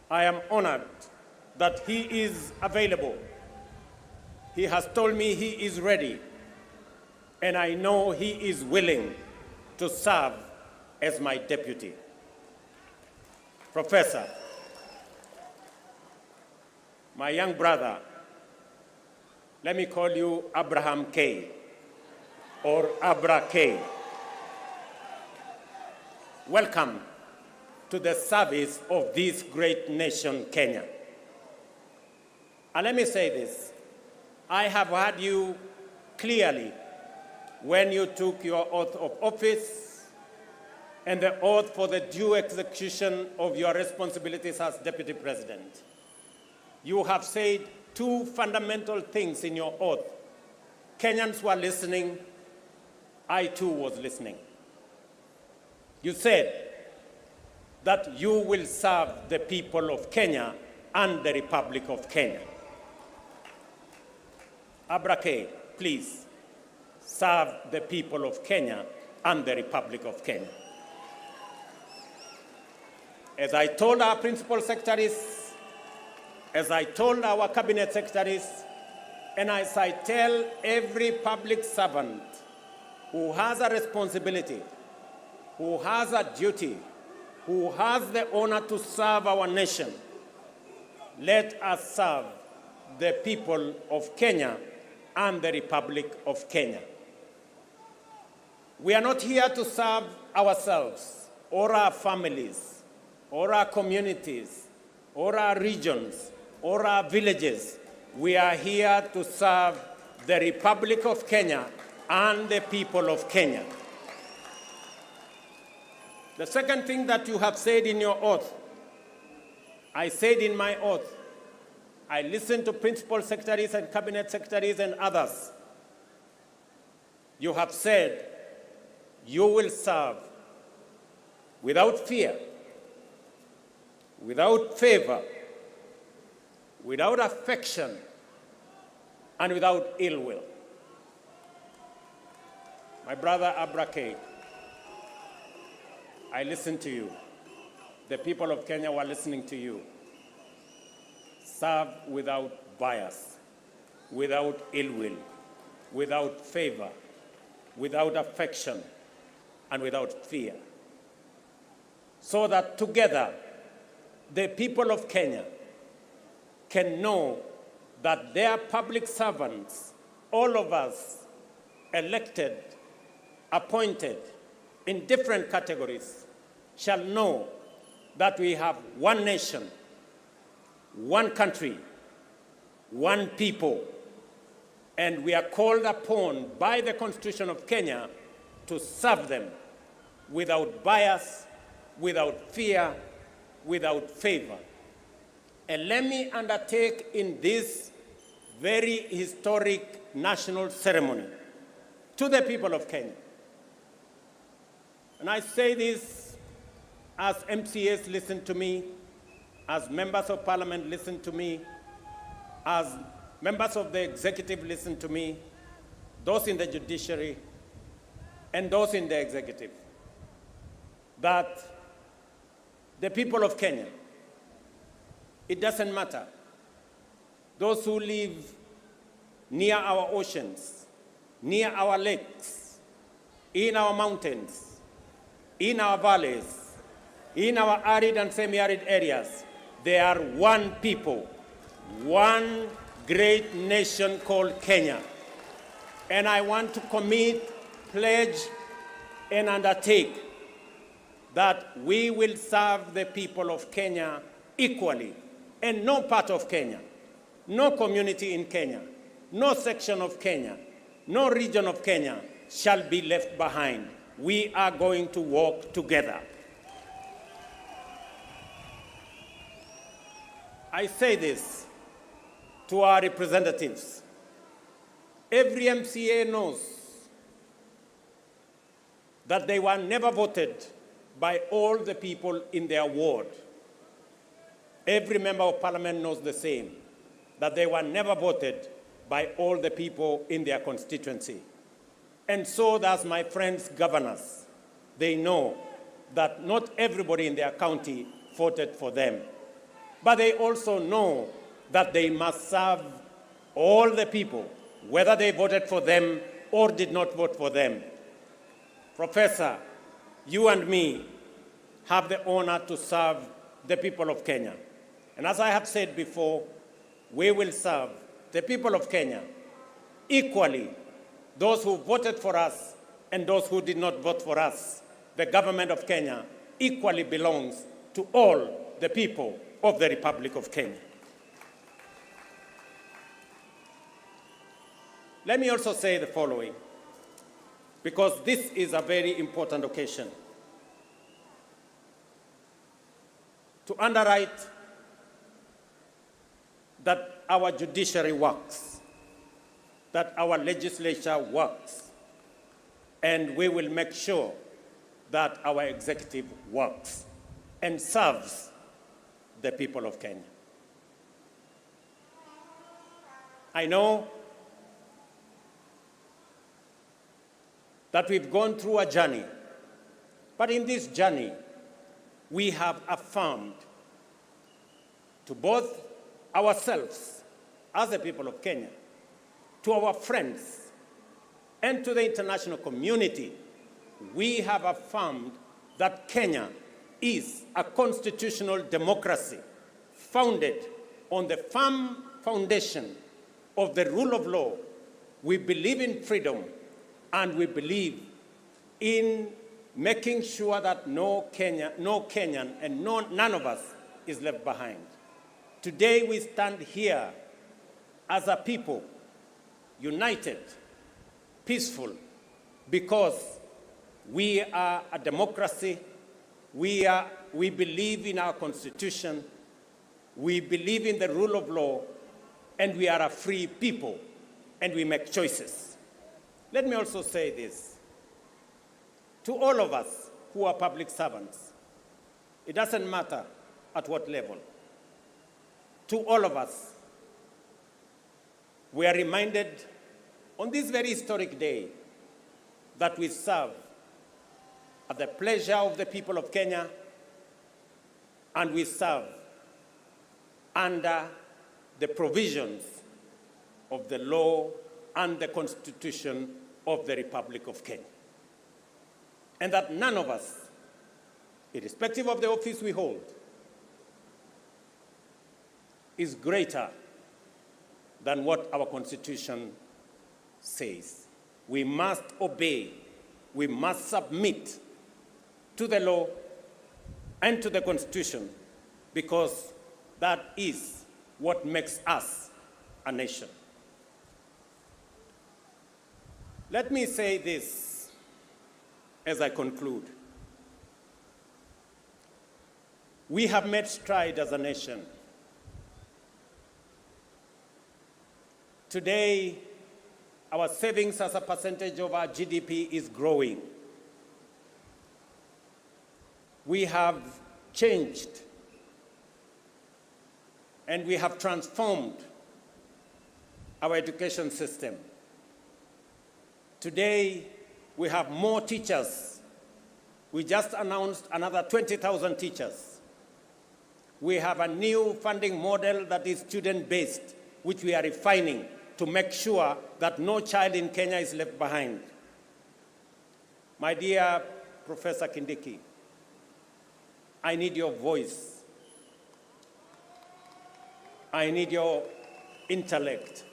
I am honored that he is available. He has told me he is ready, and I know he is willing to serve as my deputy. Professor, my young brother, let me call you Abraham K. or Abra K. Welcome to the service of this great nation, Kenya. And let me say this, I have heard you clearly when you took your oath of office and the oath for the due execution of your responsibilities as Deputy President. You have said two fundamental things in your oath. Kenyans were listening, I too was listening. You said that you will serve the people of Kenya and the Republic of Kenya. Abrake, please serve the people of Kenya and the Republic of Kenya. As I told our principal secretaries, as I told our cabinet secretaries, and as I tell every public servant who has a responsibility, who has a duty, who has the honor to serve our nation, let us serve the people of Kenya and the Republic of Kenya. We are not here to serve ourselves or our families or our communities or our regions or our villages. We are here to serve the Republic of Kenya and the people of Kenya. The second thing that you have said in your oath, I said in my oath, I listened to principal secretaries and cabinet secretaries and others. You have said you will serve without fear, without favor, without affection, and without ill will. My brother Abrake, I listened to you. The people of Kenya were listening to you. Serve without bias, without ill will, without favor, without affection, and without fear. So that together, the people of Kenya can know that their public servants, all of us, elected, appointed in different categories, shall know that we have one nation, one country, one people, and we are called upon by the Constitution of Kenya to serve them without bias, without fear, without favor. And let me undertake in this very historic national ceremony to the people of Kenya. And I say this as MCAs listen to me, as members of parliament listen to me, as members of the executive listen to me, those in the judiciary, and those in the executive, that the people of Kenya, it doesn't matter, those who live near our oceans, near our lakes, in our mountains, in our valleys, in our arid and semi-arid areas, they are one people, one great nation called Kenya. And I want to commit, pledge, and undertake that we will serve the people of Kenya equally, and no part of Kenya, no community in Kenya, no section of Kenya, no region of Kenya shall be left behind. We are going to work together. I say this to our representatives. Every MCA knows that they were never voted by all the people in their ward. Every member of parliament knows the same, that they were never voted by all the people in their constituency. And so does my friends governors. They know that not everybody in their county voted for them. but they also know that they must serve all the people, whether they voted for them or did not vote for them. Professor, you and me have the honor to serve the people of Kenya. And as I have said before, we will serve the people of Kenya equally, those who voted for us and those who did not vote for us. The government of Kenya equally belongs to all the people of the Republic of Kenya. Let me also say the following, because this is a very important occasion. To underwrite that our judiciary works, that our legislature works, and we will make sure that our executive works and serves the people of Kenya. I know that we've gone through a journey, but in this journey, we have affirmed to both ourselves as the people of Kenya, to our friends, and to the international community, we have affirmed that Kenya is a constitutional democracy founded on the firm foundation of the rule of law. We believe in freedom, and we believe in making sure that no Kenyan and none of us is left behind. Today we stand here as a people, united, peaceful, because we are a democracy, we believe in our constitution, we believe in the rule of law, and we are a free people, and we make choices. Let me also say this. To all of us who are public servants, it doesn't matter at what level. To all of us, we are reminded on this very historic day that we serve at the pleasure of the people of Kenya, and we serve under the provisions of the law and the Constitution of the Republic of Kenya. And that none of us, irrespective of the office we hold, is greater than what our Constitution says. We must obey, we must submit to the law and to the Constitution, because that is what makes us a nation. Let me say this as I conclude. We have made stride as a nation. Today, our savings as a percentage of our GDP is growing. We have changed and we have transformed our education system. Today, we have more teachers. We just announced another 20,000 teachers. We have a new funding model that is student-based, which we are refining to make sure that no child in Kenya is left behind. My dear Professor Kicc, I need your voice. I need your intellect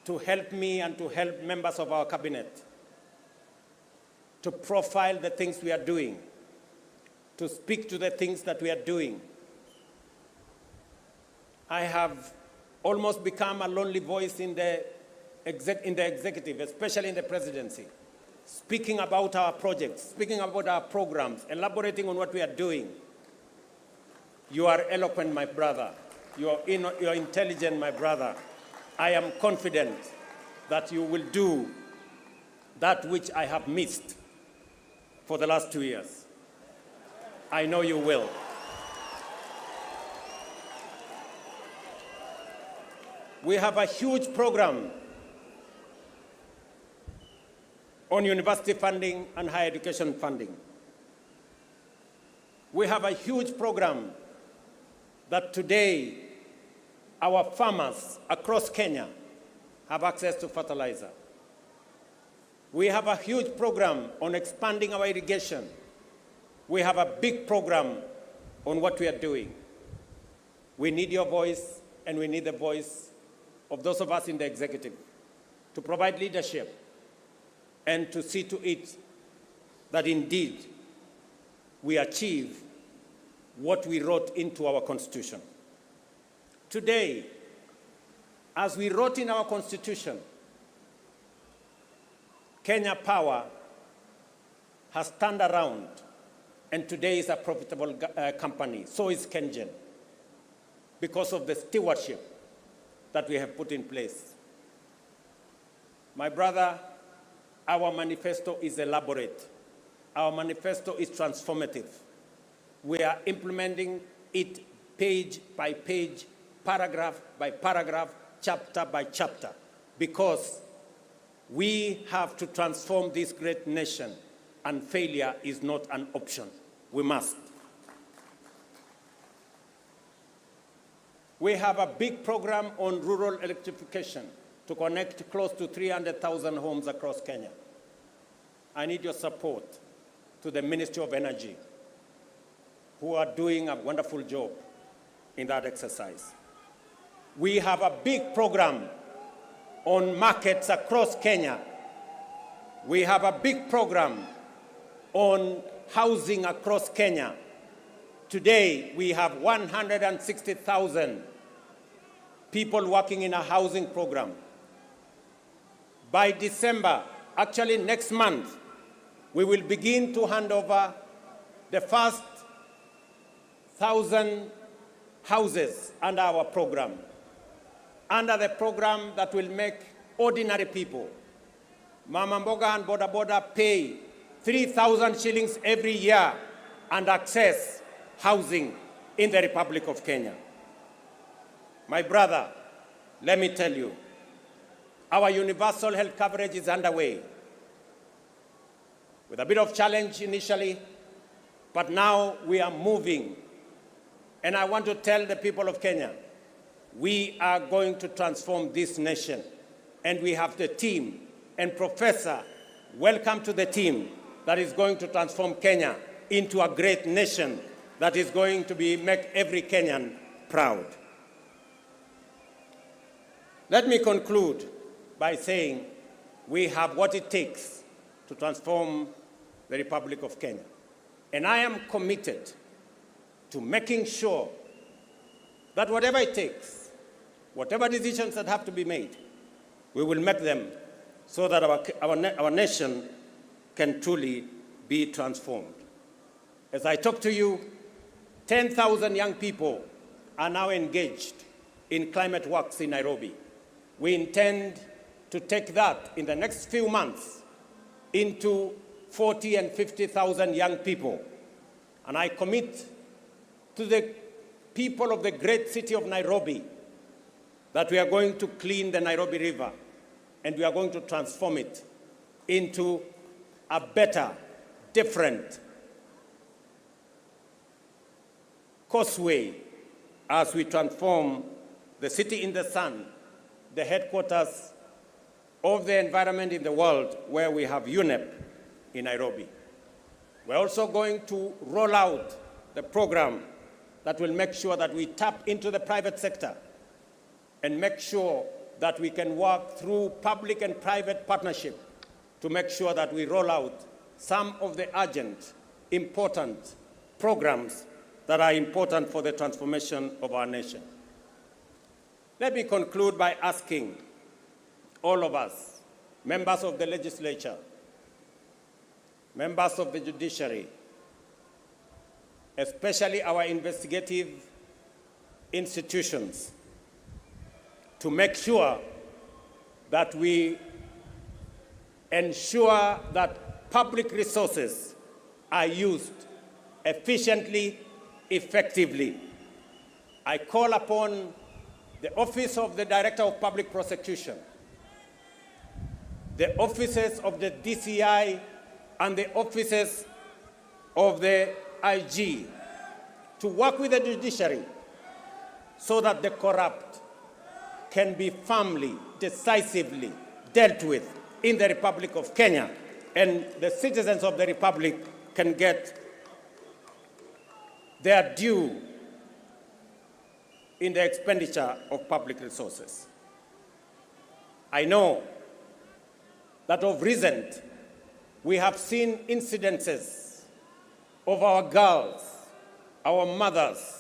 to help me and to help members of our cabinet to profile the things we are doing, to speak to the things that we are doing. I have almost become a lonely voice in the executive, especially in the presidency, speaking about our projects, speaking about our programs, elaborating on what we are doing. You are eloquent, my brother. You are intelligent, my brother. I am confident that you will do that which I have missed for the last 2 years. I know you will. We have a huge program on university funding and higher education funding. We have a huge program that today our farmers across Kenya have access to fertilizer. We have a huge program on expanding our irrigation. We have a big program on what we are doing. We need your voice, and we need the voice of those of us in the executive to provide leadership and to see to it that indeed we achieve what we wrote into our Constitution. Today, as we wrote in our Constitution, Kenya Power has turned around and today is a profitable company. So is KenGen, because of the stewardship that we have put in place. My brother, our manifesto is elaborate. Our manifesto is transformative. We are implementing it page by page, paragraph by paragraph, chapter by chapter, because we have to transform this great nation, and failure is not an option. We must. We have a big program on rural electrification to connect close to 300,000 homes across Kenya. I need your support to the Ministry of Energy, who are doing a wonderful job in that exercise. We have a big program on markets across Kenya. We have a big program on housing across Kenya. Today, we have 160,000 people working in a housing program. By December, actually next month, we will begin to hand over the first 1,000 houses under our program, under the program that will make ordinary people, Mama Mboga and Boda Boda, pay 3,000 shillings every year and access housing in the Republic of Kenya. My brother, let me tell you, our universal health coverage is underway, with a bit of challenge initially, but now we are moving. And I want to tell the people of Kenya, we are going to transform this nation. And we have the team. And Professor, welcome to the team that is going to transform Kenya into a great nation that is going to make every Kenyan proud. Let me conclude by saying we have what it takes to transform the Republic of Kenya. And I am committed to making sure that whatever it takes, whatever decisions that have to be made, we will make them so that our nation can truly be transformed. As I talk to you, 10,000 young people are now engaged in climate works in Nairobi. We intend to take that in the next few months into 40 and 50,000 young people. And I commit to the people of the great city of Nairobi that we are going to clean the Nairobi River and we are going to transform it into a better, different causeway as we transform the city in the sun, the headquarters of the environment in the world, where we have UNEP in Nairobi. We're also going to roll out the program that will make sure that we tap into the private sector and make sure that we can work through public and private partnership to make sure that we roll out some of the urgent, important programs that are important for the transformation of our nation. Let me conclude by asking all of us, members of the legislature, members of the judiciary, especially our investigative institutions, to make sure that we ensure that public resources are used efficiently, effectively. I call upon the Office of the Director of Public Prosecution, the offices of the DCI, and the offices of the IG to work with the judiciary so that the corrupt can be firmly, decisively dealt with in the Republic of Kenya, and the citizens of the Republic can get their due in the expenditure of public resources. I know that of recent, we have seen incidences of our girls, our mothers,